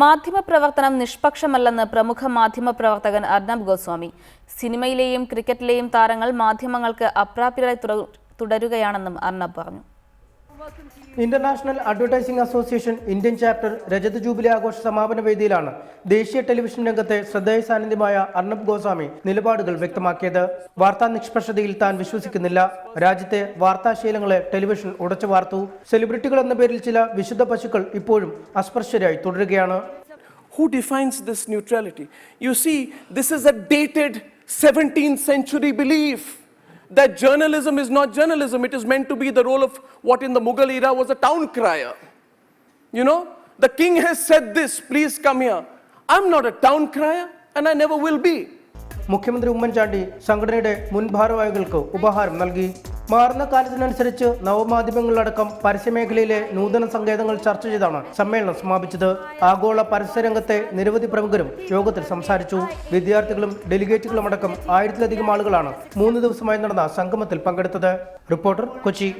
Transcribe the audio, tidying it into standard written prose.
മാധ്യമപ്രവർത്തനം നിഷ്പക്ഷമല്ലെന്ന് പ്രമുഖ മാധ്യമപ്രവർത്തകൻ അർണബ് ഗോസ്വാമി. സിനിമയിലെയും ക്രിക്കറ്റിലെയും താരങ്ങൾ മാധ്യമങ്ങൾക്ക് അപ്രാപ്യരായി തുടരുകയാണെന്നും അർണബ് പറഞ്ഞു. International advertising association Indian chapter രജത ജൂബിലി ആഘോഷ സമാപന വേദിയിലാണ് ദേശീയ ടെലിവിഷൻ രംഗത്തെ ശ്രദ്ധേയ സാന്നിധ്യമായ അർണബ് ഗോസ്വാമി നിലപാടുകൾ വ്യക്തമാക്കിയത്. വാർത്താ നിഷ്പക്ഷതയിൽ താൻ വിശ്വസിക്കുന്നില്ല. രാജ്യത്തെ വാർത്താശീലങ്ങളെ ടെലിവിഷൻ ഉടച്ചു വാർത്തു. സെലിബ്രിറ്റികൾ എന്ന പേരിൽ ചില വിശുദ്ധ പശുക്കൾ ഇപ്പോഴും അസ്പർശരായി തുടരുകയാണ്. Who defines this neutrality? You see, this is a dated 17th century belief that journalism is not journalism. It is meant to be the role of what in the Mughal era was a town crier. You know, the king has said this, please come here. I'm not a town crier and I never will be. മുഖ്യമന്ത്രി ഉമ്മൻചാണ്ടി സംഘടനയുടെ മുൻ ഭാരവാഹികൾക്ക് ഉപഹാരം നൽകി. മാറുന്ന കാലത്തിനനുസരിച്ച് നവമാധ്യമങ്ങളിലടക്കം പരസ്യമേഖലയിലെ നൂതന സങ്കേതങ്ങൾ ചർച്ച ചെയ്താണ് സമ്മേളനം സമാപിച്ചത്. ആഗോള പരസ്യരംഗത്തെ നിരവധി പ്രമുഖരും യോഗത്തിൽ സംസാരിച്ചു. വിദ്യാർത്ഥികളും ഡെലിഗേറ്റുകളും അടക്കം 1000-ലധികം ആളുകളാണ് 3 ദിവസമായി നടന്ന സംഗമത്തിൽ പങ്കെടുത്തത്. റിപ്പോർട്ടർ, കൊച്ചി.